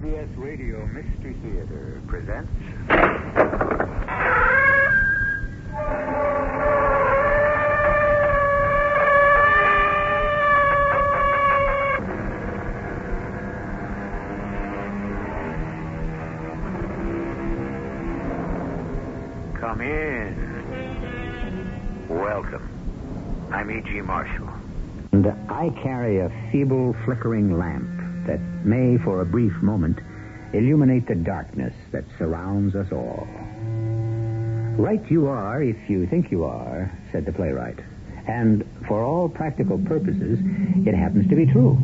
CBS Radio Mystery Theater presents... Come in. Welcome. I'm E.G. Marshall. And I carry a feeble, flickering lamp that may, for a brief moment, illuminate the darkness that surrounds us all. Right you are if you think you are, said the playwright. And for all practical purposes, it happens to be true.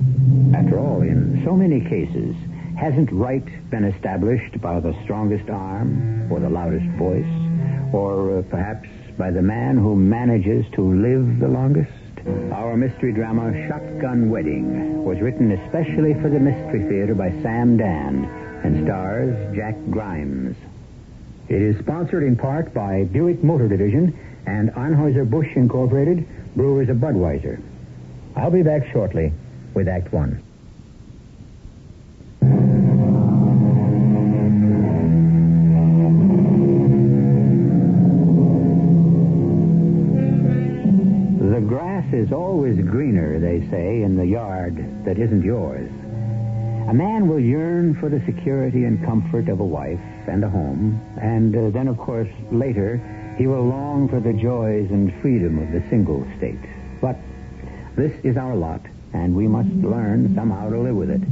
After all, in so many cases, hasn't right been established by the strongest arm or the loudest voice, or perhaps by the man who manages to live the longest? Our mystery drama, Shotgun Wedding, was written especially for the Mystery Theater by Sam Dan and stars Jack Grimes. It is sponsored in part by Buick Motor Division and Anheuser-Busch Incorporated, brewers of Budweiser. I'll be back shortly with Act One. The grass is always greener, they say, in the yard that isn't yours. A man will yearn for the security and comfort of a wife and a home, and then, of course, later, he will long for the joys and freedom of the single state. But this is our lot, and we must learn somehow to live with it.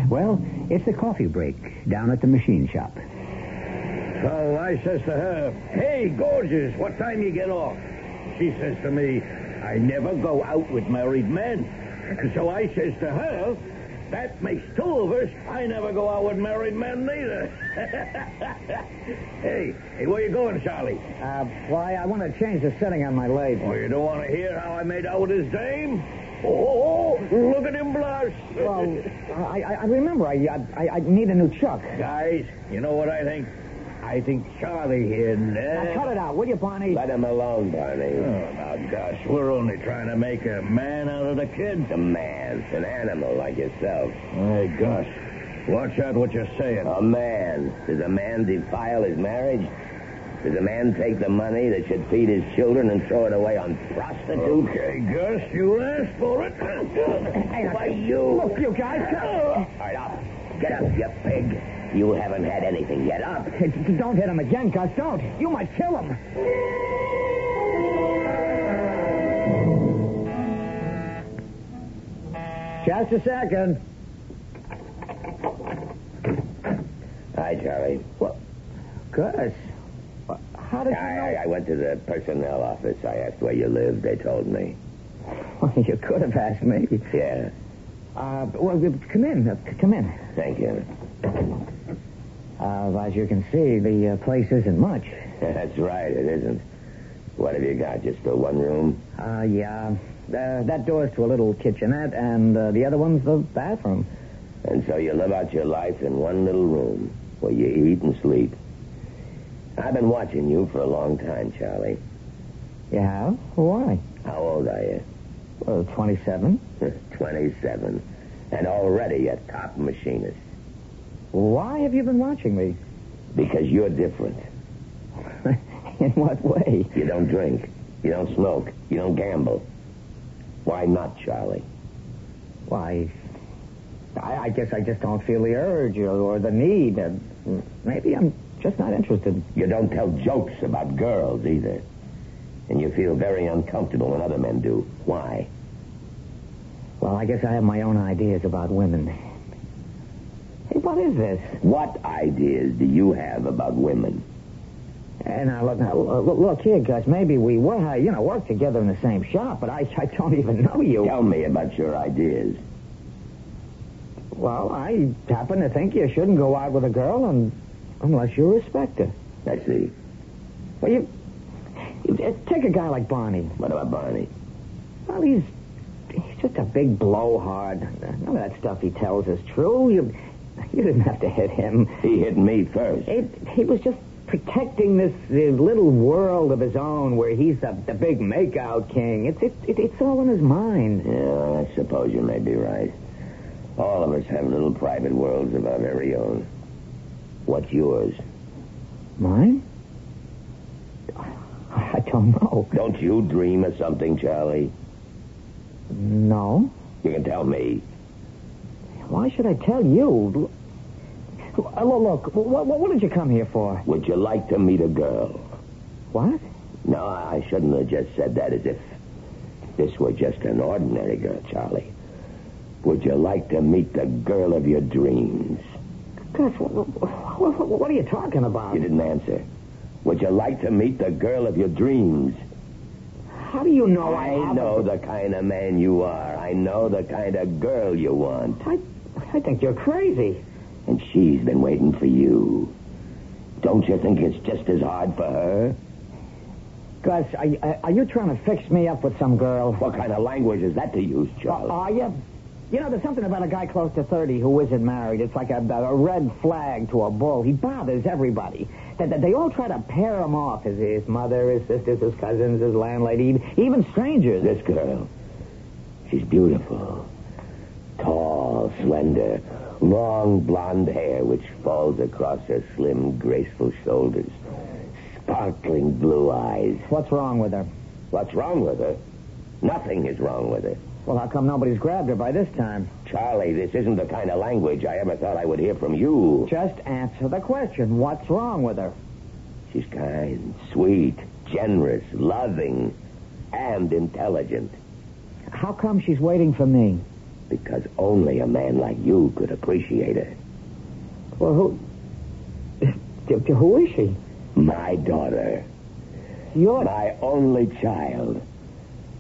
Well, it's a coffee break down at the machine shop. So I says to her, "Hey, gorgeous, what time you get off?" She says to me, "I never go out with married men." So I says to her, "That makes two of us. I never go out with married men neither." Hey, where you going, Charlie? Why, I want to change the setting on my lathe. Oh, you don't want to hear how I made out with his dame? Oh, look at him blush. Well, I remember I need a new chuck. Guys, you know what I think? I think Charlie here... Now, cut it out, will you, Barney? Let him alone, Barney. Oh, now, gosh, we're only trying to make a man out of the kid. A man, an animal like yourself. Hey, gosh, watch out what you're saying. A man. Does a man defile his marriage? Does a man take the money that should feed his children and throw it away on prostitutes? Okay, Gus, you asked for it. Hey, why, you... Look, you guys... All right, up. Get up, you pig. You haven't had anything yet. Up. Don't hit him again, Gus. Don't. You might kill him. Just a second. Hi, Charlie. What? Gus, how did you know? I went to the personnel office. I asked where you lived. They told me. Well, you could have asked me. Yeah. Well, come in. Come in. Thank you. As you can see, the place isn't much. That's right, it isn't. What have you got, just the one room? Yeah. That door's to a little kitchenette, and the other one's the bathroom. And so you live out your life in one little room where you eat and sleep. I've been watching you for a long time, Charlie. You have? Why? How old are you? 27. 27. And already a top machinist. Why have you been watching me? Because you're different. In what way? You don't drink. You don't smoke. You don't gamble. Why not, Charlie? Why, I guess I just don't feel the urge or the need. Maybe I'm just not interested. You don't tell jokes about girls either. And you feel very uncomfortable when other men do. Why? Well, I guess I have my own ideas about women. Hey, what is this? What ideas do you have about women? And look here, Gus. Maybe we work together in the same shop, but I don't even know you. Tell me about your ideas. Well, I happen to think you shouldn't go out with a girl unless you respect her. I see. Well, you take a guy like Barney. What about Barney? Well, he's just a big blowhard. None of that stuff he tells is true. You didn't have to hit him. He hit me first. He was just protecting this little world of his own where he's the big makeout king. It's all in his mind. Yeah, I suppose you may be right. All of us have little private worlds of our very own. What's yours? Mine? I don't know. Don't you dream of something, Charlie? No. You can tell me. Why should I tell you? Look, what did you come here for? Would you like to meet a girl? What? No, I shouldn't have just said that as if this were just an ordinary girl, Charlie. Would you like to meet the girl of your dreams? Gus, what are you talking about? You didn't answer. Would you like to meet the girl of your dreams? How do you know I know the kind of man you are. I know the kind of girl you want. I think you're crazy. And she's been waiting for you. Don't you think it's just as hard for her? Gus, are you trying to fix me up with some girl? What kind of language is that to use, Charlie? Are you? You know, there's something about a guy close to 30 who isn't married. It's like a red flag to a bull. He bothers everybody. They all try to pair him off as his mother, his sisters, his cousins, his landlady, even strangers. This girl, she's beautiful. Tall, slender, long blonde hair which falls across her slim, graceful shoulders. Sparkling blue eyes. What's wrong with her? What's wrong with her? Nothing is wrong with her. Well, how come nobody's grabbed her by this time? Charlie, this isn't the kind of language I ever thought I would hear from you. Just answer the question. What's wrong with her? She's kind, sweet, generous, loving, and intelligent. How come she's waiting for me? Because only a man like you could appreciate her. Well, who is she? My daughter. My only child.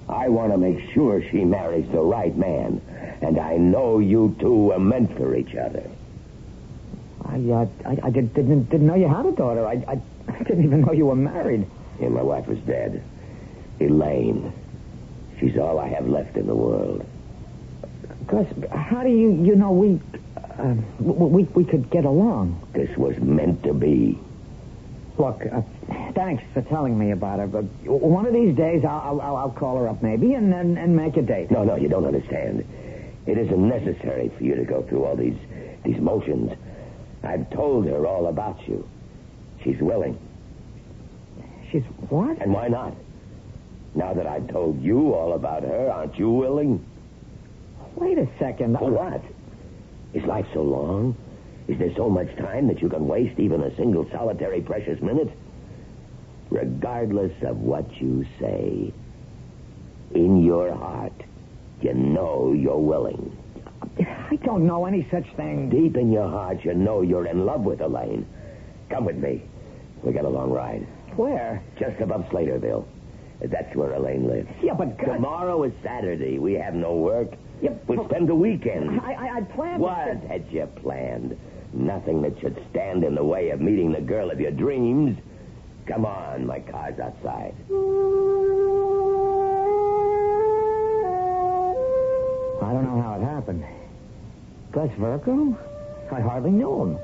I want to make sure she marries the right man. And I know you two are meant for each other. I didn't know you had a daughter. I didn't even know you were married. Yeah, my wife was dead. Elaine. She's all I have left in the world. Gus, how do you know we could get along? This was meant to be. Look, thanks for telling me about her, but one of these days I'll call her up maybe and make a date. No, you don't understand. It isn't necessary for you to go through all these motions. I've told her all about you. She's willing. She's what? And why not? Now that I've told you all about her, aren't you willing? Wait a second. Well, what? Is life so long? Is there so much time that you can waste even a single solitary precious minute? Regardless of what you say, in your heart, you know you're willing. I don't know any such thing. Deep in your heart, you know you're in love with Elaine. Come with me. We got a long ride. Where? Just above Slaterville. That's where Elaine lives. Yeah, but Gus... Tomorrow is Saturday. We have no work. Yeah, we'll spend the weekend. I planned... What had you planned? Nothing that should stand in the way of meeting the girl of your dreams. Come on, my car's outside. I don't know how it happened. Gus Verco? I hardly knew him.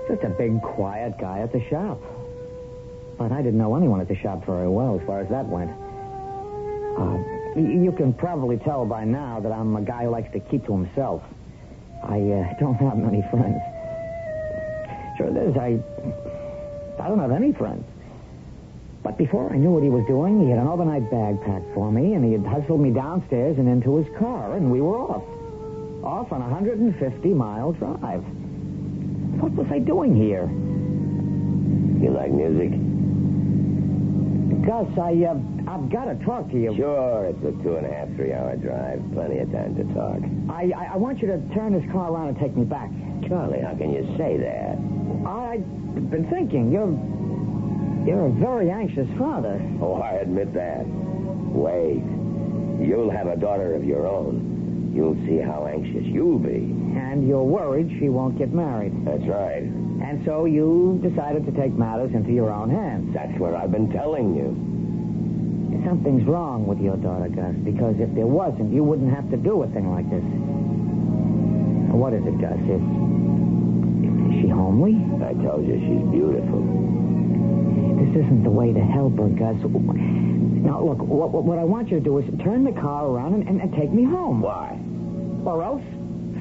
Just a big, quiet guy at the shop. But I didn't know anyone at the shop very well as far as that went. You can probably tell by now that I'm a guy who likes to keep to himself. I don't have many friends. Truth is, I don't have any friends. But before I knew what he was doing, he had an overnight bag packed for me, and he had hustled me downstairs and into his car, and we were off. Off on a 150-mile drive. What was I doing here? You like music? Gus, I've got to talk to you. Sure, it's a 2.5, 3-hour drive. Plenty of time to talk. I want you to turn this car around and take me back. Charlie, how can you say that? I've been thinking. You're a very anxious father. Oh, I admit that. Wait. You'll have a daughter of your own. You'll see how anxious you'll be. And you're worried she won't get married. That's right. And so you decided to take matters into your own hands. That's what I've been telling you. Something's wrong with your daughter, Gus, because if there wasn't, you wouldn't have to do a thing like this. What is it, Gus? Is she homely? I told you she's beautiful. This isn't the way to help her, Gus. Now, look, what I want you to do is turn the car around and take me home. Why? Or else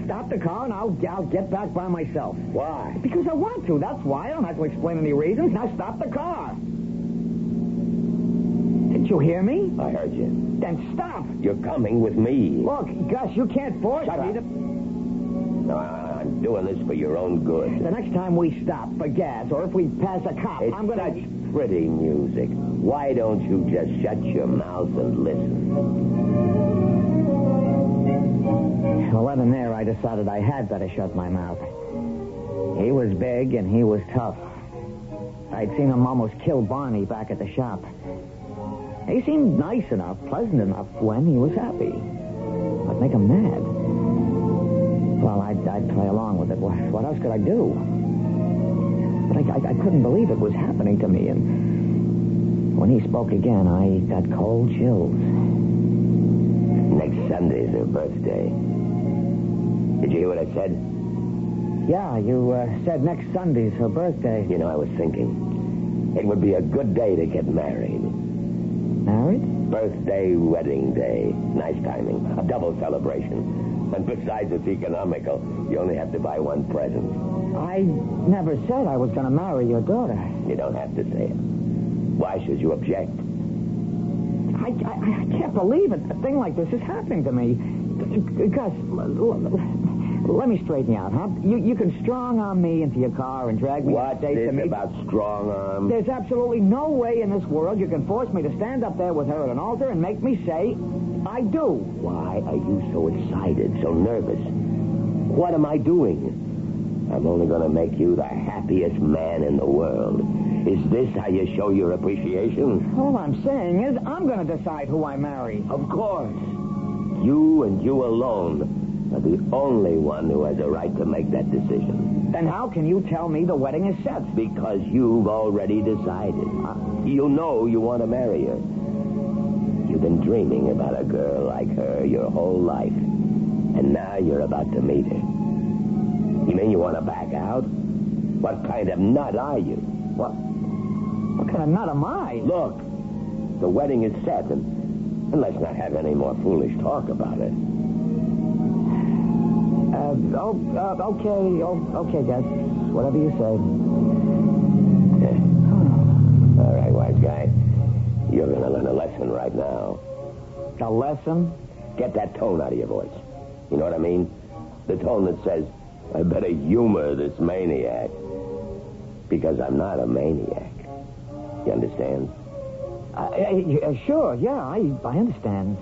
stop the car and I'll get back by myself. Why? Because I want to, that's why. I don't have to explain any reasons. Now stop the car. Didn't you hear me? I heard you. Then stop. You're coming with me. Look, Gus, you can't force Shut me up. to... No, I'm doing this for your own good. The next time we stop for gas, or if we pass a cop, It's I'm going such pretty music. Why don't you just shut your mouth and listen? Well, then and there, I decided I had better shut my mouth. He was big and he was tough. I'd seen him almost kill Barney back at the shop. He seemed nice enough, pleasant enough when he was happy. I'd make him mad. Well, I'd play along with it. What else could I do? But I couldn't believe it was happening to me, and when he spoke again, I got cold chills. Next Sunday's her birthday. Did you hear what I said? Yeah, you said next Sunday's her birthday. You know, I was thinking it would be a good day to get married. Married? Birthday, wedding day. Nice timing. A double celebration. And besides, it's economical. You only have to buy one present. I never said I was going to marry your daughter. You don't have to say it. Why should you object? I can't believe it. A thing like this is happening to me. Gus, let me straighten you out, huh? You can strong-arm me into your car and drag me What's to this meet... about strong arm? There's absolutely no way in this world you can force me to stand up there with her at an altar and make me say, I do. Why are you so excited, so nervous? What am I doing? I'm only going to make you the happiest man in the world. Is this how you show your appreciation? All I'm saying is I'm going to decide who I marry. Of course. You and you alone are the only one who has a right to make that decision. Then how can you tell me the wedding is set? Because you've already decided. You know you want to marry her. You've been dreaming about a girl like her your whole life. And now you're about to meet her. You mean you want to back out? What kind of nut are you? What kind of nut am I? Look, the wedding is set, and let's not have any more foolish talk about it. Okay, Gus. Whatever you say. All right, wise guy. You're going to learn a lesson right now. A lesson? Get that tone out of your voice. You know what I mean? The tone that says, I better humor this maniac. Because I'm not a maniac. You understand? Sure, yeah, I understand.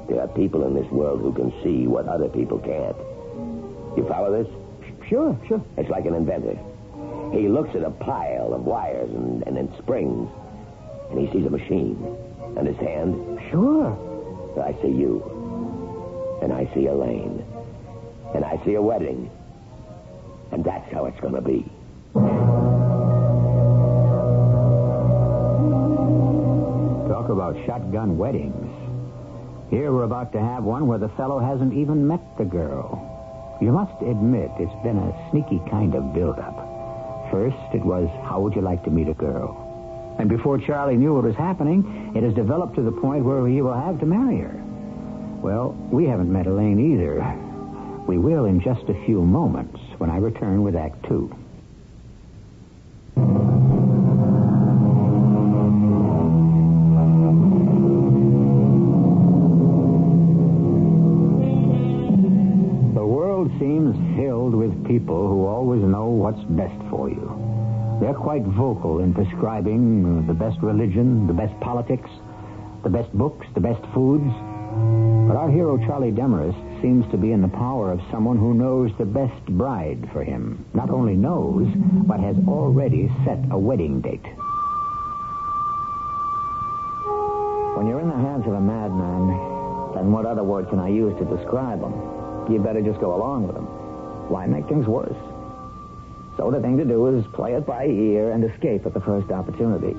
There are people in this world who can see what other people can't. You follow this? Sure. It's like an inventor. He looks at a pile of wires and then springs, and he sees a machine. Understand? Sure. I see you, and I see Elaine, and I see a wedding, and that's how it's going to be. Talk about shotgun weddings. Here we're about to have one where the fellow hasn't even met the girl. You must admit it's been a sneaky kind of build-up. First, it was, how would you like to meet a girl? And before Charlie knew what was happening, it has developed to the point where he will have to marry her. Well, we haven't met Elaine either. We will in just a few moments when I return with Act 2. The world seems filled with people who always know what's best for you. They're quite vocal in prescribing the best religion, the best politics, the best books, the best foods. But our hero, Charlie Demarest, seems to be in the power of someone who knows the best bride for him. Not only knows, but has already set a wedding date. When you're in the hands of a madman, then what other word can I use to describe him? You better just go along with him. Why make things worse? So the thing to do is play it by ear and escape at the first opportunity.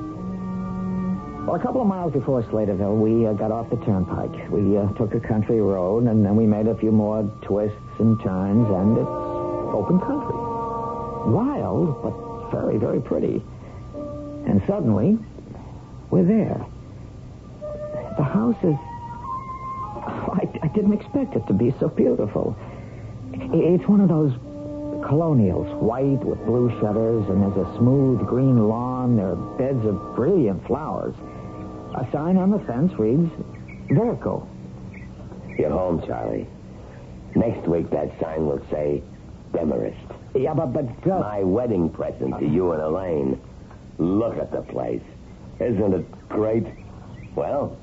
Well, a couple of miles before Slaterville, we got off the turnpike. We took a country road, and then we made a few more twists and turns, and it's open country. Wild, but very, very pretty. And suddenly, we're there. The house is... I didn't expect it to be so beautiful. It's one of those colonials, white with blue shutters, and there's a smooth green lawn. There are beds of brilliant flowers. A sign on the fence reads, Vertical. You're home, Charlie. Next week, that sign will say, Demarest. Yeah, but... My wedding present to you and Elaine. Look at the place. Isn't it great? Well?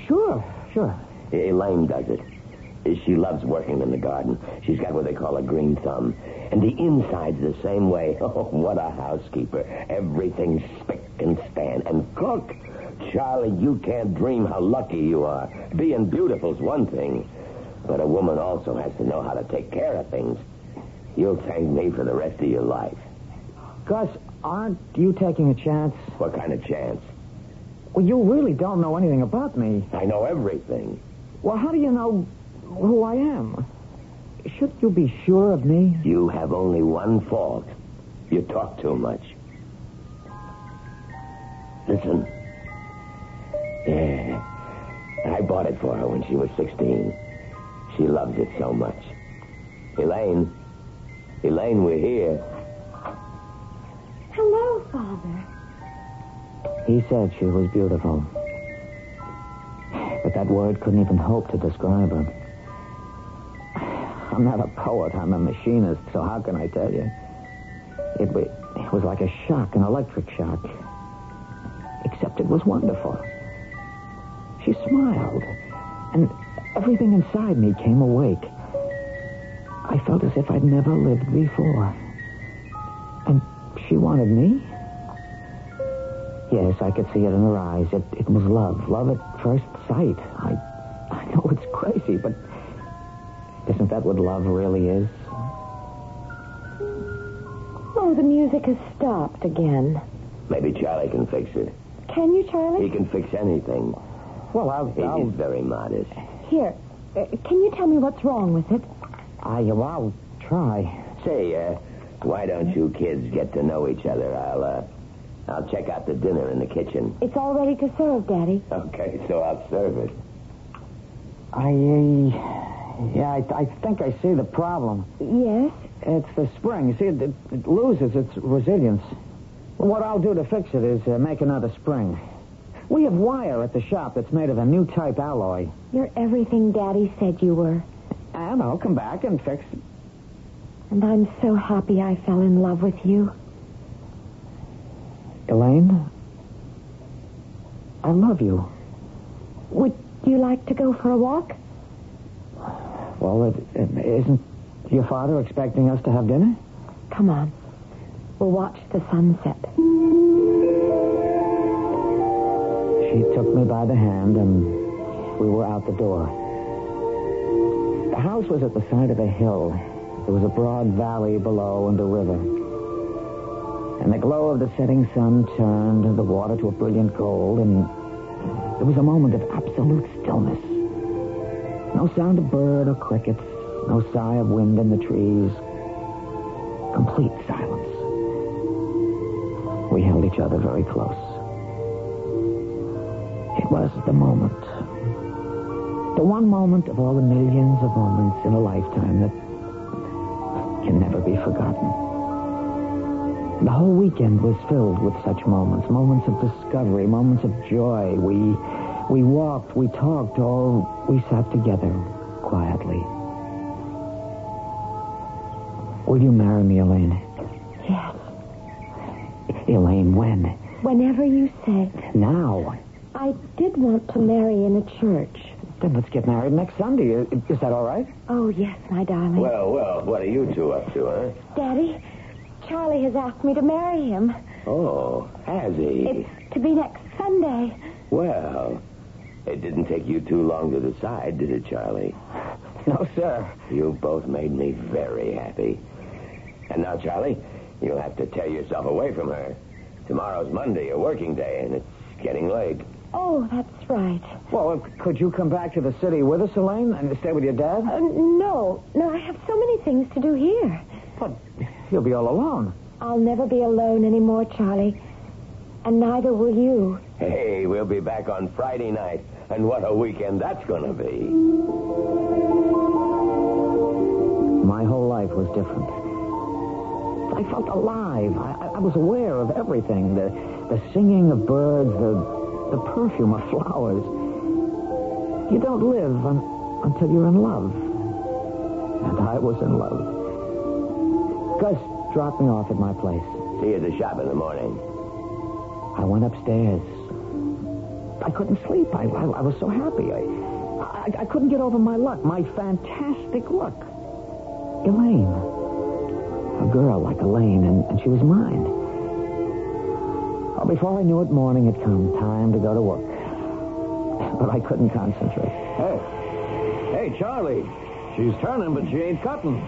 Sure. Elaine does it. She loves working in the garden. She's got what they call a green thumb. And the inside's the same way. Oh, what a housekeeper. Everything's spick and span. And cook. Charlie, you can't dream how lucky you are. Being beautiful's one thing. But a woman also has to know how to take care of things. You'll thank me for the rest of your life. Gus, aren't you taking a chance? What kind of chance? Well, you really don't know anything about me. I know everything. Well, how do you know who I am? Shouldn't you be sure of me? You have only one fault. You talk too much. Listen. Yeah. I bought it for her when she was 16. She loves it so much. Elaine, we're here. Hello, Father. He said she was beautiful. But that word couldn't even hope to describe her. I'm not a poet. I'm a machinist, so how can I tell you? It was like a shock, an electric shock. Except it was wonderful. She smiled, and everything inside me came awake. I felt as if I'd never lived before. And she wanted me? Yes, I could see it in her eyes. It was love. Love at first sight. I know it's crazy, but isn't that what love really is? Oh, the music has stopped again. Maybe Charlie can fix it. Can you, Charlie? He can fix anything. Well, He's very modest. Here, can you tell me what's wrong with it? I'll try. Say, why don't you kids get to know each other? I'll check out the dinner in the kitchen. It's all ready to serve, Daddy. Okay, so I'll serve it. I think I see the problem. Yes? It's the spring. You see, it loses its resilience. What I'll do to fix it is make another spring. We have wire at the shop that's made of a new type alloy. You're everything Daddy said you were. And I'll come back and fix it. And I'm so happy I fell in love with you. Elaine, I love you. Would you like to go for a walk? Well, isn't your father expecting us to have dinner? Come on. We'll watch the sunset. She took me by the hand, and we were out the door. The house was at the side of a hill. There was a broad valley below and a river. And the glow of the setting sun turned the water to a brilliant gold, and there was a moment of absolute stillness. No sound of bird or crickets, no sigh of wind in the trees. Complete silence. We held each other very close. It was the moment. The one moment of all the millions of moments in a lifetime that can never be forgotten. The whole weekend was filled with such moments of discovery, moments of joy. We walked, we talked, or we sat together quietly. Will you marry me, Elaine? Yes. Elaine, when? Whenever you say. Now. I did want to marry in a church. Then let's get married next Sunday. Is that all right? Oh, yes, my darling. Well, what are you two up to, huh? Daddy, Charlie has asked me to marry him. Oh, has he? It's to be next Sunday. Well, it didn't take you too long to decide, did it, Charlie? No, sir. You both made me very happy. And now, Charlie, you'll have to tear yourself away from her. Tomorrow's Monday, a working day, and it's getting late. Oh, that's right. Well, could you come back to the city with us, Elaine, and stay with your dad? No, I have so many things to do here. But you'll be all alone. I'll never be alone anymore, Charlie. And neither will you. Hey, we'll be back on Friday night. And what a weekend that's going to be. My whole was different. I felt alive. I was aware of everything. The singing of birds, the perfume of flowers. You don't live until you're in love. And I was in love. Gus dropped me off at my place. See you at the shop in the morning. I went upstairs. I couldn't sleep. I was so happy. I couldn't get over my luck, my fantastic luck. Elaine. A girl like Elaine, and she was mine. Well, before I knew it, morning had come. Time to go to work. But I couldn't concentrate. Hey, Charlie. She's turning, but she ain't cutting.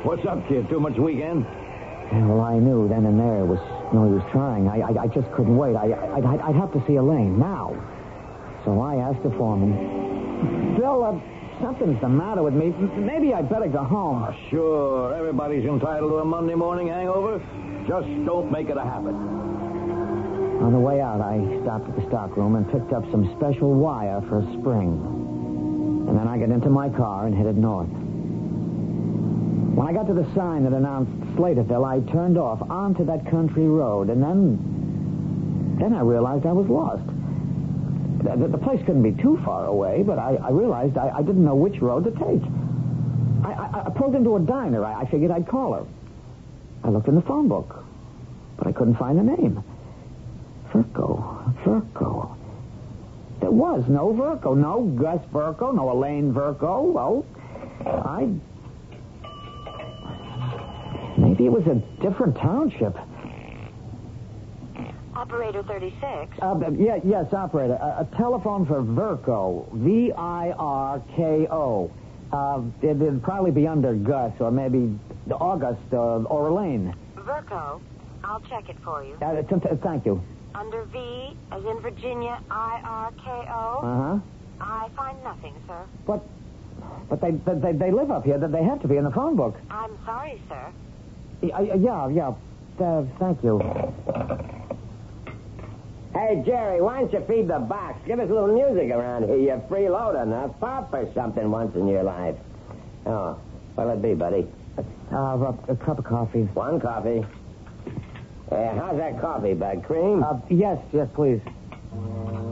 What's up, kid? Too much weekend? Yeah, well, I knew then and there was no use trying. I just couldn't wait. I'd have to see Elaine now. So I asked the foreman, Bill, something's the matter with me. Maybe I'd better go home. Oh, sure. Everybody's entitled to a Monday morning hangover. Just don't make it a habit. On the way out, I stopped at the stockroom and picked up some special wire for a spring. And then I got into my car and headed north. When I got to the sign that announced Slaterville, I turned off onto that country road, and then I realized I was lost. The place couldn't be too far away, but I realized I didn't know which road to take. I pulled into a diner. I figured I'd call her. I looked in the phone book, but I couldn't find the name. Verco. There was no Verco. No Gus Verco, no Elaine Verco. Well, maybe it was a different township. Operator 36. Yes, operator. A telephone for Verco. Virko. It'd probably be under Gus, or maybe August, or Elaine. Verco. I'll check it for you. Thank you. Under V, as in Virginia, IRKO. Uh-huh. I find nothing, sir. But they live up here. They have to be in the phone book. I'm sorry, sir. Yeah. Thank you. Hey, Jerry, why don't you feed the box? Give us a little music around here. You're freeloading, huh? Pop or something once in your life. Oh, what'll it be, buddy? A cup of coffee. One coffee. How's that coffee, bud? Cream? Yes, please.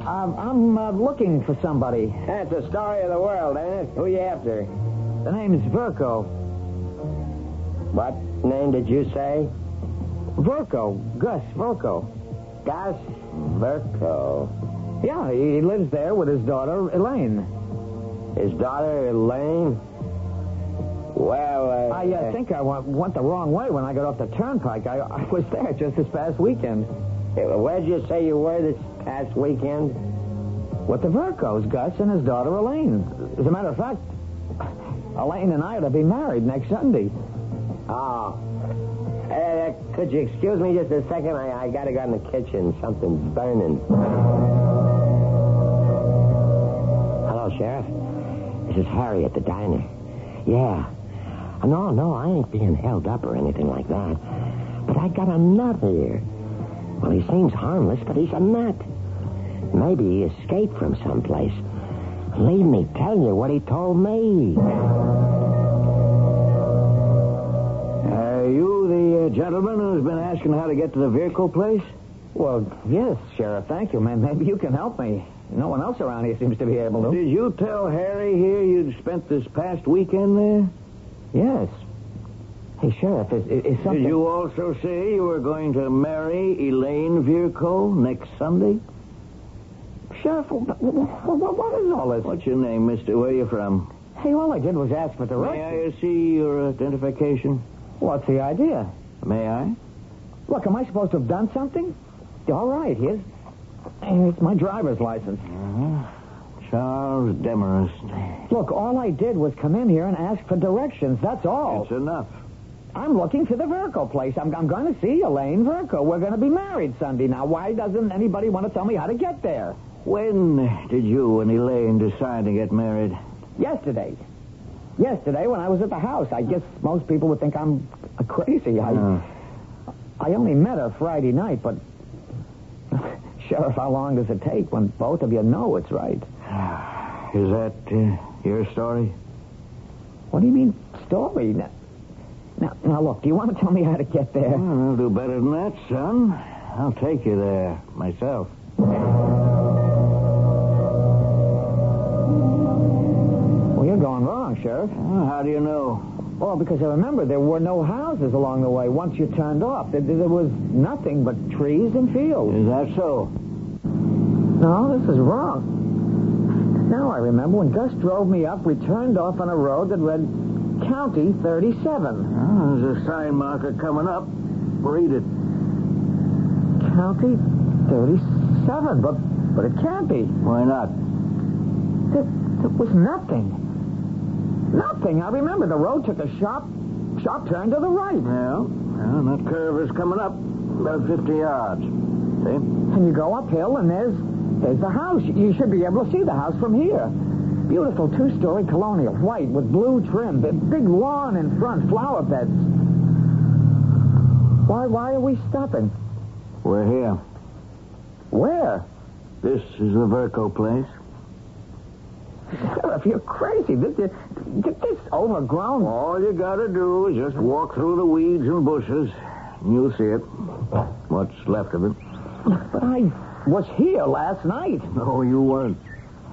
I'm looking for somebody. That's the story of the world, ain't it? Who you after? The name's Verco. What name did you say? Verco. Gus Verco. Gus Verco. Yeah, he lives there with his daughter, Elaine. His daughter, Elaine? Well, I think I went the wrong way when I got off the turnpike. I was there just this past weekend. Where'd you say you were this past weekend? With the Vercos, Gus and his daughter, Elaine. As a matter of fact, Elaine and I are to be married next Sunday. Oh. Could you excuse me just a second? I gotta go in the kitchen. Something's burning. Hello, Sheriff. This is Harry at the diner. Yeah. No, I ain't being held up or anything like that. But I got a nut here. Well, he seems harmless, but he's a nut. Maybe he escaped from someplace. Leave me tell you what he told me. You the gentleman who's been asking how to get to the Virco place? Well, yes, Sheriff, thank you, man. Maybe you can help me. No one else around here seems to be able to. Did you tell Harry here you'd spent this past weekend there? Yes. Hey, Sheriff, is something... Did you also say you were going to marry Elaine Virco next Sunday? Sheriff, what is all this? What's your name, mister? Where are you from? Hey, all I did was ask for directions. May I see your identification? What's the idea? May I? Look, am I supposed to have done something? All right, here's my driver's license. Charles Demarest. Look, all I did was come in here and ask for directions. That's all. That's enough. I'm looking for the Verco place. I'm going to see Elaine Verco. We're going to be married Sunday. Now, why doesn't anybody want to tell me how to get there? When did you and Elaine decide to get married? Yesterday. Yesterday, when I was at the house. I guess most people would think I'm crazy. I only met her Friday night, but... Sheriff, how long does it take when both of you know it's right? Is that your story? What do you mean, story? Now, look, do you want to tell me how to get there? Well, I'll do better than that, son. I'll take you there myself. Well, you're going wrong, Sheriff. How do you know? Well, because I remember there were no houses along the way once you turned off. There was nothing but trees and fields. Is that so? No, this is wrong. Now I remember when Gus drove me up, we turned off on a road that read County 37. Oh, there's a sign marker coming up. Read it. County 37, but it can't be. Why not? There was nothing. Nothing. I remember the road took a sharp turn to the right. Well, that curve is coming up about 50 yards. See? And you go uphill, and there's the house. You should be able to see the house from here. Beautiful two-story colonial, white with blue trim, big lawn in front, flower beds. Why are we stopping? We're here. Where? This is the Verco place. Sheriff, you're crazy. This overgrown. All you gotta do is just walk through the weeds and bushes, and you'll see it. What's left of it. But I was here last night. No, you weren't.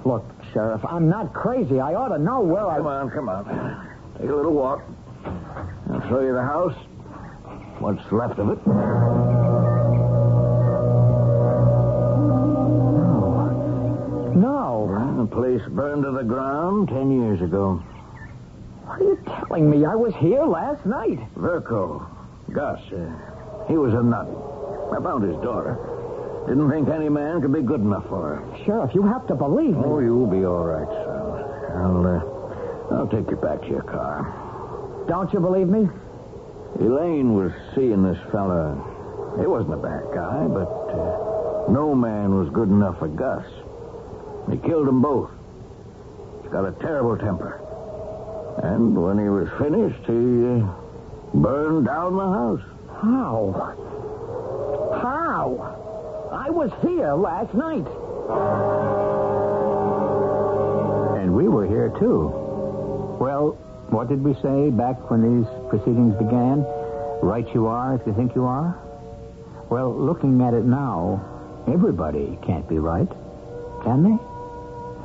Look, Sheriff, I'm not crazy. I ought to know where Come on. Take a little walk. I'll show you the house. What's left of it. No. Well, the place burned to the ground 10 years ago. What are you telling me? I was here last night. Verco. Gus. He was a nut. I found his daughter. Didn't think any man could be good enough for her. Sheriff, you have to believe me. Oh, you'll be all right, son. I'll take you back to your car. Don't you believe me? Elaine was seeing this fella. He wasn't a bad guy, but no man was good enough for Gus. He killed them both. He's got a terrible temper. And when he was finished, he burned down the house. How? I was here last night. And we were here, too. Well, what did we say back when these proceedings began? Right you are if you think you are? Well, looking at it now, everybody can't be right, can they?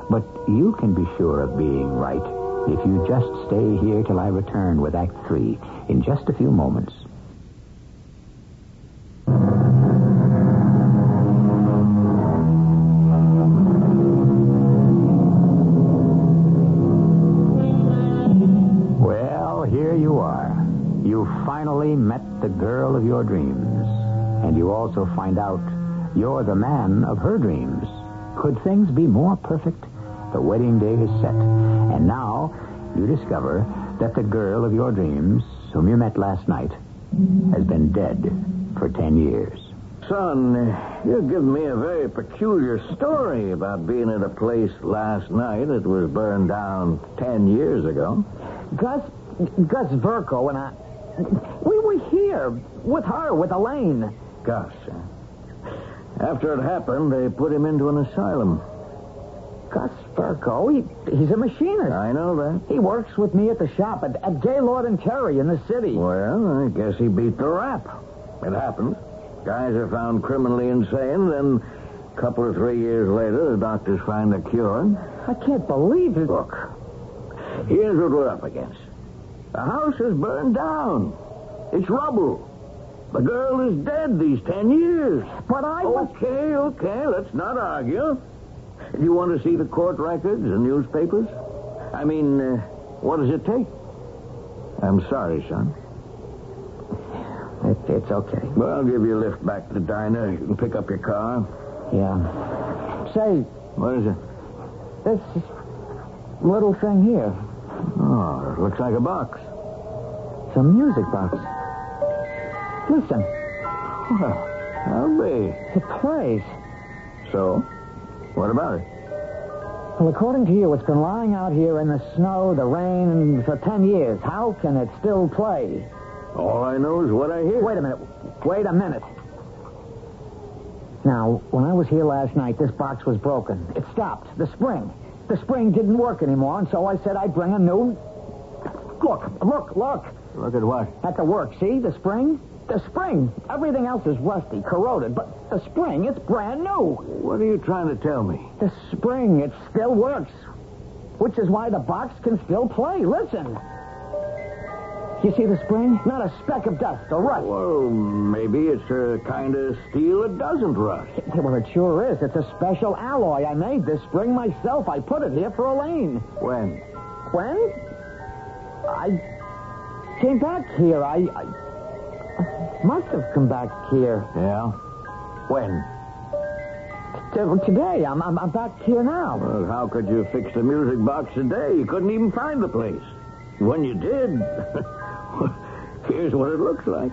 But you can be sure of being right if you just stay here till I return with Act 3 in just a few moments. Well, here you are. You finally met the girl of your dreams. And you also find out you're the man of her dreams. Could things be more perfect? The wedding day is set. And now you discover that the girl of your dreams, whom you met last night, has been dead for 10 years. Son, you're giving me a very peculiar story about being at a place last night that was burned down 10 years ago. Gus Verco and I, we were here with her, with Elaine. Gus. After it happened, they put him into an asylum. Gus Verco, he's a machinist. I know that. He works with me at the shop at Gaylord and Terry in the city. Well, I guess he beat the rap. It happens. Guys are found criminally insane, then a couple or 3 years later, the doctors find a cure. I can't believe it. Look, here's what we're up against. The house is burned down. It's rubble. The girl is dead these 10 years. But I was... Okay, let's not argue. Do you want to see the court records and newspapers? I mean, what does it take? I'm sorry, son. It's okay. Well, I'll give you a lift back to the diner. You can pick up your car. Yeah. Say... What is it? This little thing here. Oh, it looks like a box. It's a music box. Listen. Well, I'll be. It plays. So? What about it? Well, according to you, it's been lying out here in the snow, the rain, for 10 years. How can it still play? All I know is what I hear. Wait a minute. Now, when I was here last night, this box was broken. It stopped. The spring didn't work anymore, and so I said I'd bring a new... Look. Look at what? At the work, see? The spring? The spring. Everything else is rusty, corroded, but the spring, it's brand new. What are you trying to tell me? The spring, it still works. Which is why the box can still play. Listen. You see the spring? Not a speck of dust or rust. Well, maybe it's a kind of steel that doesn't rust. Well, it sure is. It's a special alloy. I made this spring myself. I put it here for Elaine. When? When? I came back here. I must have come back here. Yeah? When? Today. I'm back here now. Well, how could you fix the music box today? You couldn't even find the place. When you did, here's what it looks like.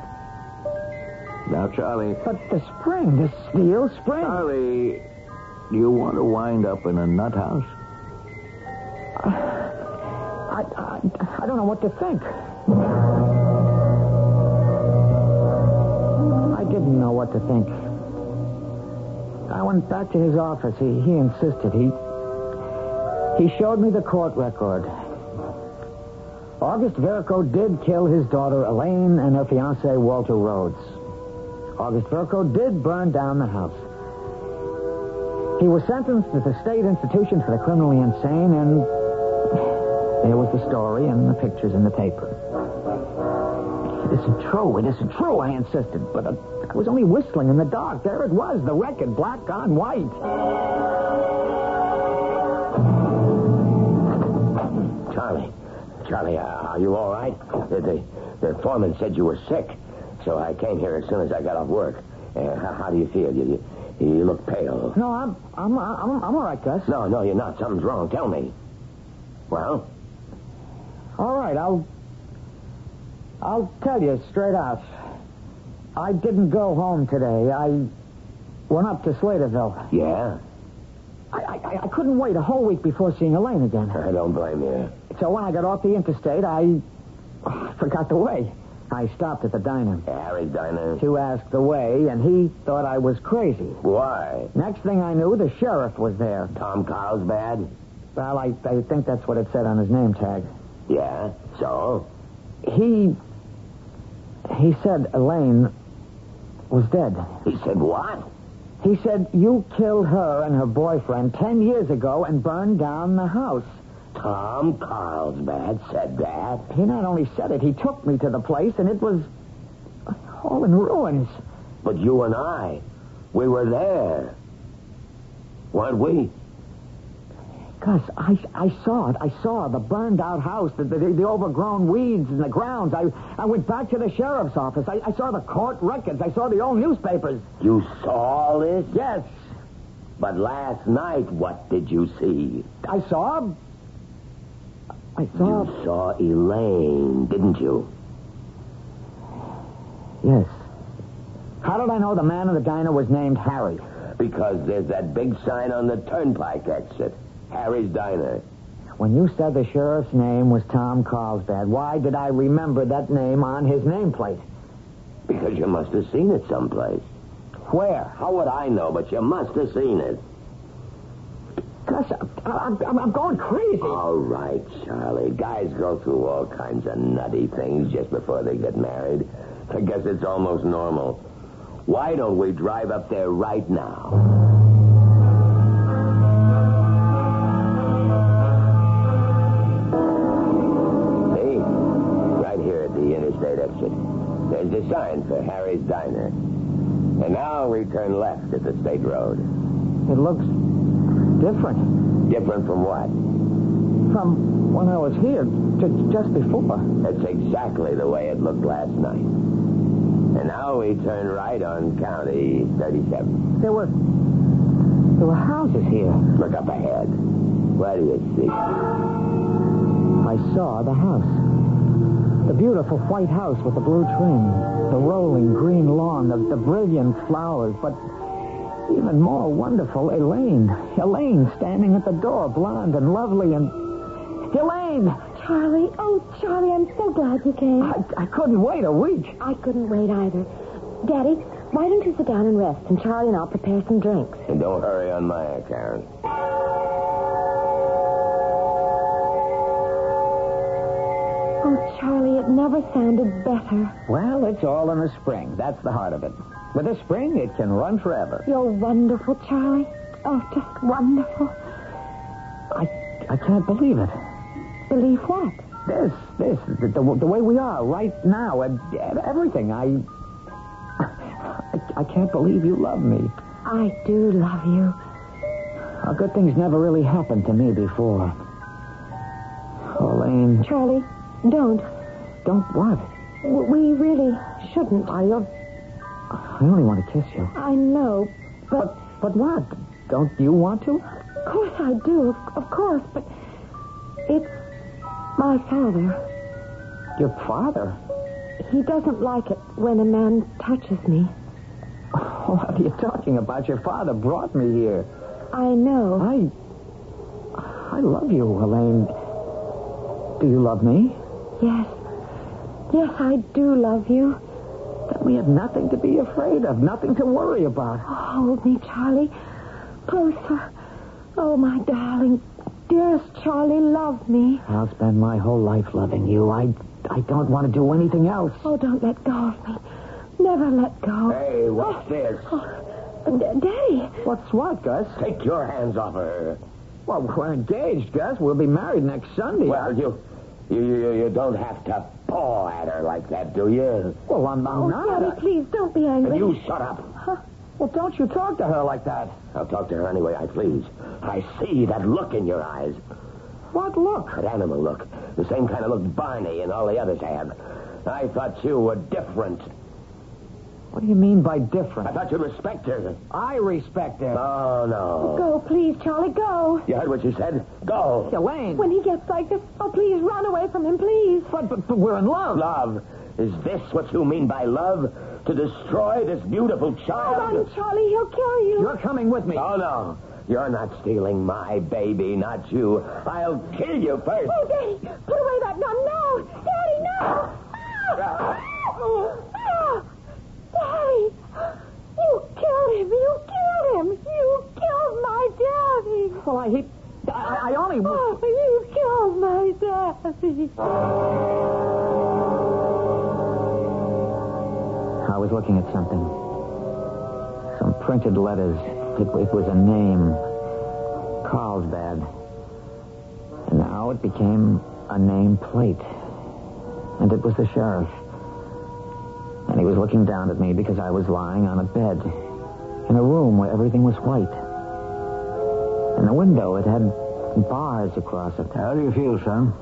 Now, Charlie. But the spring, the steel spring. Charlie, do you want to wind up in a nut house? I don't know what to think. I didn't know what to think. I went back to his office. He insisted. He showed me the court record. August Verco did kill his daughter Elaine and her fiancé Walter Rhodes. August Verco did burn down the house. He was sentenced to the state institution for the criminally insane, and there was the story and the pictures in the paper. It isn't true, I insisted. But I was only whistling in the dark. There it was, the record, black on white. Charlie, are you all right? The foreman said you were sick, so I came here as soon as I got off work. How do you feel? You look pale. No, I'm all right, Gus. No, you're not. Something's wrong. Tell me. Well? All right, I'll tell you straight out. I didn't go home today. I went up to Slaterville. Yeah? I couldn't wait a whole week before seeing Elaine again. I don't blame you. So when I got off the interstate, I forgot the way. I stopped at the diner. Harry's diner? To ask the way, and he thought I was crazy. Why? Next thing I knew, the sheriff was there. Tom Carlsbad? Well, I think that's what it said on his name tag. Yeah, so? He said Elaine was dead. He said what? He said you killed her and her boyfriend 10 years ago and burned down the house. Tom Carlsbad said that? He not only said it, he took me to the place, and it was all in ruins. But you and I, we were there. Weren't we? Gus, I saw it. I saw the burned-out house, the overgrown weeds in the grounds. I went back to the sheriff's office. I saw the court records. I saw the old newspapers. You saw all this? Yes. But last night, what did you see? I saw... You saw Elaine, didn't you? Yes. How did I know the man in the diner was named Harry? Because there's that big sign on the turnpike exit. Harry's Diner. When you said the sheriff's name was Tom Carlsbad, why did I remember that name on his nameplate? Because you must have seen it someplace. Where? How would I know, but you must have seen it. Gus, I'm going crazy. All right, Charlie. Guys go through all kinds of nutty things just before they get married. I guess it's almost normal. Why don't we drive up there right now? See? Right here at the interstate exit. There's the sign for Harry's Diner. And now we turn left at the state road. It looks different. Different from what? From when I was here, just before. That's exactly the way it looked last night. And now we turn right on County 37. There were houses here. Look up ahead. What do you see? I saw the house. The beautiful white house with the blue trim. The rolling green lawn, the brilliant flowers, but even more wonderful, Elaine. Elaine standing at the door, blonde and lovely and... Elaine! Charlie, oh, Charlie, I'm so glad you came. I couldn't wait a week. I couldn't wait either. Daddy, why don't you sit down and rest, and Charlie and I'll prepare some drinks. And don't hurry on my account. Oh, Charlie, it never sounded better. Well, it's all in the spring. That's the heart of it. With the spring, it can run forever. You're wonderful, Charlie. Oh, just wonderful. I can't believe it. Believe what? The way we are right now, and everything. I can't believe you love me. I do love you. Good things never really happened to me before. Elaine. Charlie, don't. Don't what? We really shouldn't. I only want to kiss you. I know, but... But what? Don't you want to? Of course I do, of course, but it's my father. Your father? He doesn't like it when a man touches me. What are you talking about? Your father brought me here. I know. I love you, Elaine. Do you love me? Yes. Yes, I do love you. Then we have nothing to be afraid of, nothing to worry about. Oh, hold me, Charlie. Closer. Oh, my darling. Dearest Charlie, love me. I'll spend my whole life loving you. I don't want to do anything else. Oh, don't let go of me. Never let go. Hey, what's this? Daddy. What's what, Gus? Take your hands off her. Well, we're engaged, Gus. We'll be married next Sunday. Well, you don't have to paw at her like that, do you? Well, I'm not. Daddy, please, don't be angry. You shut up. Huh? Well, don't you talk to her like that. I'll talk to her any way I please. I see that look in your eyes. What look? That animal look. The same kind of look Barney and all the others have. I thought you were different. What do you mean by different? I thought you'd respect her. I respect her. Oh, no. Go, please, Charlie, go. You heard what she said? Go. Elaine. When he gets like this, oh, please, run away from him, please. But we're in love. Love. Is this what you mean by love? To destroy this beautiful child? Run, Charlie, he'll kill you. You're coming with me. Oh, no. You're not stealing my baby, not you. I'll kill you first. Oh, Daddy, put away that gun. No. Daddy, no. Ah! Daddy, you killed him. You killed him. You killed my daddy. Well, I only... Oh, you killed my daddy. I was looking at something. Some printed letters. It was a name. Carlsbad. And now it became a name plate. And it was the sheriff. And he was looking down at me because I was lying on a bed in a room where everything was white. And the window, it had bars across it. How do you feel, son?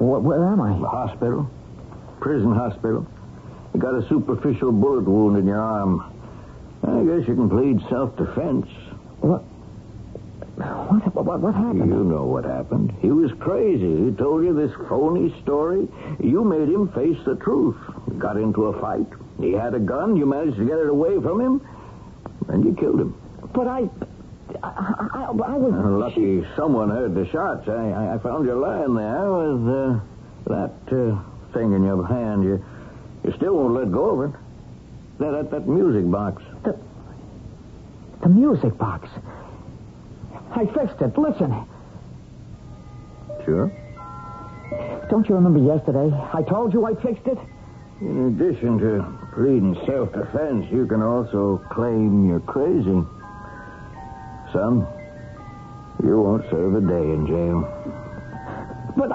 Where am I? The hospital. Prison hospital. You got a superficial bullet wound in your arm. I guess you can plead self-defense. What happened? You know what happened. He was crazy. He told you this phony story. You made him face the truth. Got into a fight. He had a gun. You managed to get it away from him. And you killed him. But I was... Lucky someone heard the shots. I found you lying there with that thing in your hand. You still won't let go of it. That music box. The music box. I fixed it. Listen. Sure. Don't you remember yesterday? I told you I fixed it. In addition to pleading self-defense, you can also claim you're crazy. Son, you won't serve a day in jail. But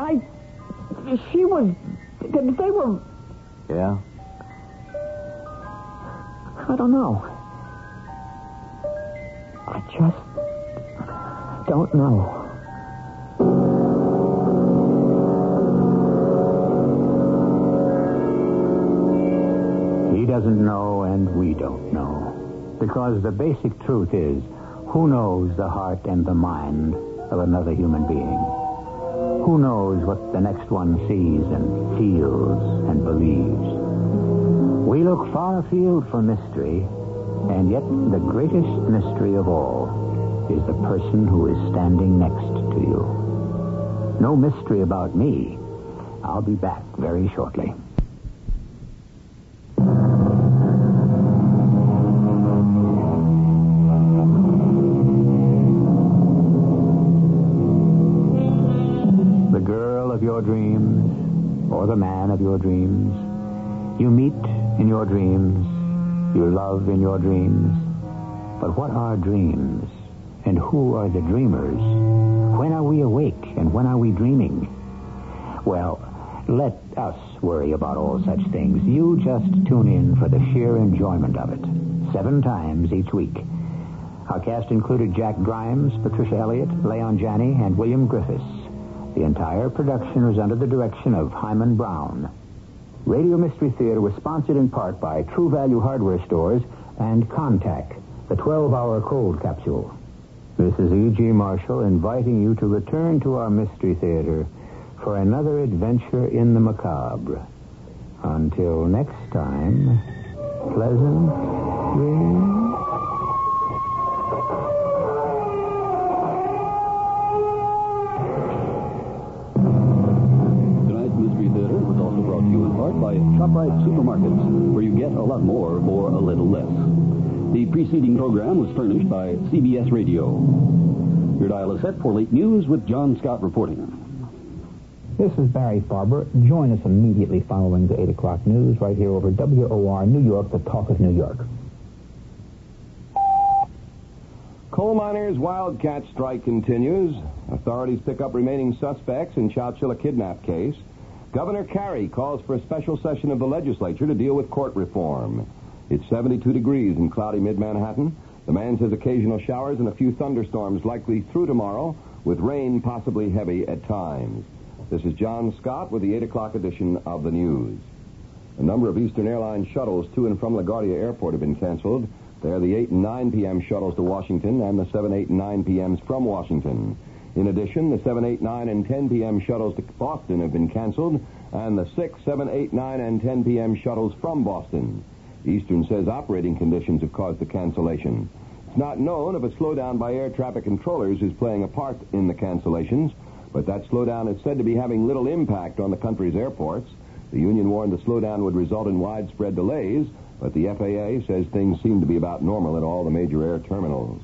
she was... They were... Yeah? I don't know. I just don't know. He doesn't know, and we don't know. Because the basic truth is, who knows the heart and the mind of another human being? Who knows what the next one sees and feels and believes? We look far afield for mystery, and yet the greatest mystery of all is the person who is standing next to you. No mystery about me. I'll be back very shortly. the man of your dreams. You meet in your dreams. You love in your dreams. But what are dreams? And who are the dreamers? When are we awake and when are we dreaming? Well, let us worry about all such things. You just tune in for the sheer enjoyment of it. 7 times each week. Our cast included Jack Grimes, Patricia Elliott, Leon Janney, and William Griffiths. The entire production was under the direction of Himan Brown. Radio Mystery Theater was sponsored in part by True Value Hardware Stores and Contact, the 12-hour cold capsule. This is E.G. Marshall inviting you to return to our Mystery Theater for another adventure in the macabre. Until next time, pleasant dreams. Tonight's Mystery Theater was also brought to you in part by ShopRite Supermarkets, where you get a lot more for a little less. The preceding program was furnished by CBS Radio. Your dial is set for late news with John Scott reporting. This is Barry Farber. Join us immediately following the 8 o'clock news right here over WOR New York, the talk of New York. Coal miners' wildcat strike continues. Authorities pick up remaining suspects in Chowchilla kidnap case. Governor Carey calls for a special session of the legislature to deal with court reform. It's 72 degrees in cloudy mid-Manhattan. The man says occasional showers and a few thunderstorms likely through tomorrow, with rain possibly heavy at times. This is John Scott with the 8 o'clock edition of the news. A number of Eastern Airlines shuttles to and from LaGuardia Airport have been canceled. They are the 8 and 9 p.m. shuttles to Washington and the 7, 8, and 9 p.m.s from Washington. In addition, the 7, 8, 9, and 10 p.m. shuttles to Boston have been canceled, and the 6, 7, 8, 9, and 10 p.m. shuttles from Boston. Eastern says operating conditions have caused the cancellation. It's not known if a slowdown by air traffic controllers is playing a part in the cancellations, but that slowdown is said to be having little impact on the country's airports. The union warned the slowdown would result in widespread delays, but the FAA says things seem to be about normal at all the major air terminals.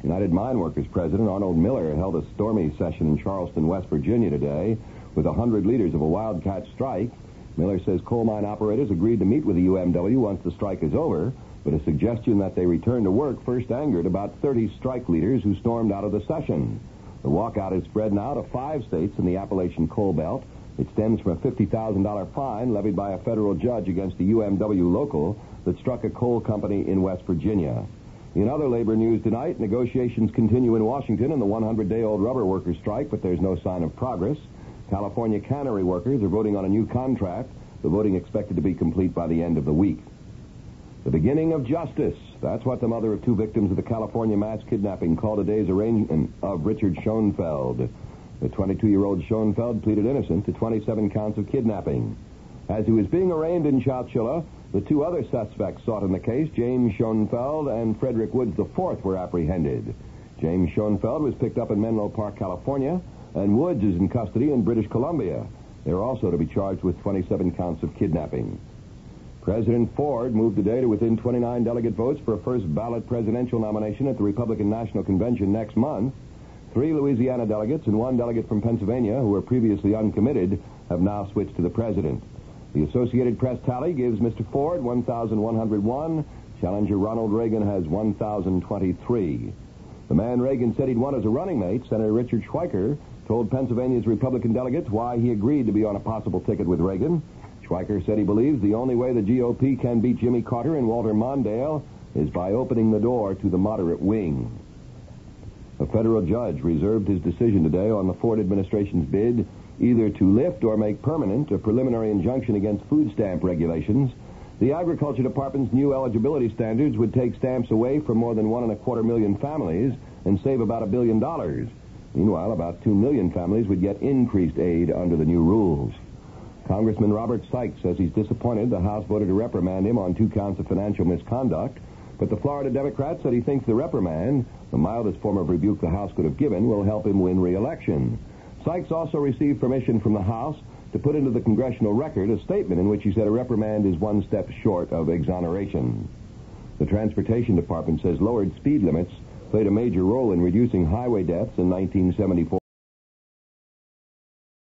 United Mine Workers President Arnold Miller held a stormy session in Charleston, West Virginia today with 100 leaders of a wildcat strike. Miller says coal mine operators agreed to meet with the UMW once the strike is over, but a suggestion that they return to work first angered about 30 strike leaders who stormed out of the session. The walkout is spread now to 5 states in the Appalachian Coal Belt. It stems from a $50,000 fine levied by a federal judge against the UMW local that struck a coal company in West Virginia. In other labor news tonight, negotiations continue in Washington in the 100-day-old rubber workers' strike, but there's no sign of progress. California cannery workers are voting on a new contract. The voting expected to be complete by the end of the week. The beginning of justice. That's what the mother of 2 victims of the California mass kidnapping called today's arraignment of Richard Schoenfeld. The 22-year-old Schoenfeld pleaded innocent to 27 counts of kidnapping. As he was being arraigned in Chowchilla, the 2 other suspects sought in the case, James Schoenfeld and Frederick Woods IV, were apprehended. James Schoenfeld was picked up in Menlo Park, California, and Woods is in custody in British Columbia. They are also to be charged with 27 counts of kidnapping. President Ford moved today to within 29 delegate votes for a first ballot presidential nomination at the Republican National Convention next month. 3 Louisiana delegates and 1 delegate from Pennsylvania, who were previously uncommitted, have now switched to the president. The Associated Press tally gives Mr. Ford 1,101. Challenger Ronald Reagan has 1,023. The man Reagan said he'd want as a running mate, Senator Richard Schweiker, told Pennsylvania's Republican delegates why he agreed to be on a possible ticket with Reagan. Schweiker said he believes the only way the GOP can beat Jimmy Carter and Walter Mondale is by opening the door to the moderate wing. A federal judge reserved his decision today on the Ford administration's bid either to lift or make permanent a preliminary injunction against food stamp regulations. The Agriculture Department's new eligibility standards would take stamps away from more than 1.25 million families and save about $1 billion. Meanwhile, about 2 million families would get increased aid under the new rules. Congressman Robert Sykes says he's disappointed the House voted to reprimand him on 2 counts of financial misconduct, but the Florida Democrat said he thinks the reprimand, the mildest form of rebuke the House could have given, will help him win re-election. Sykes also received permission from the House to put into the congressional record a statement in which he said a reprimand is 1 step short of exoneration. The Transportation Department says lowered speed limits played a major role in reducing highway deaths in 1974.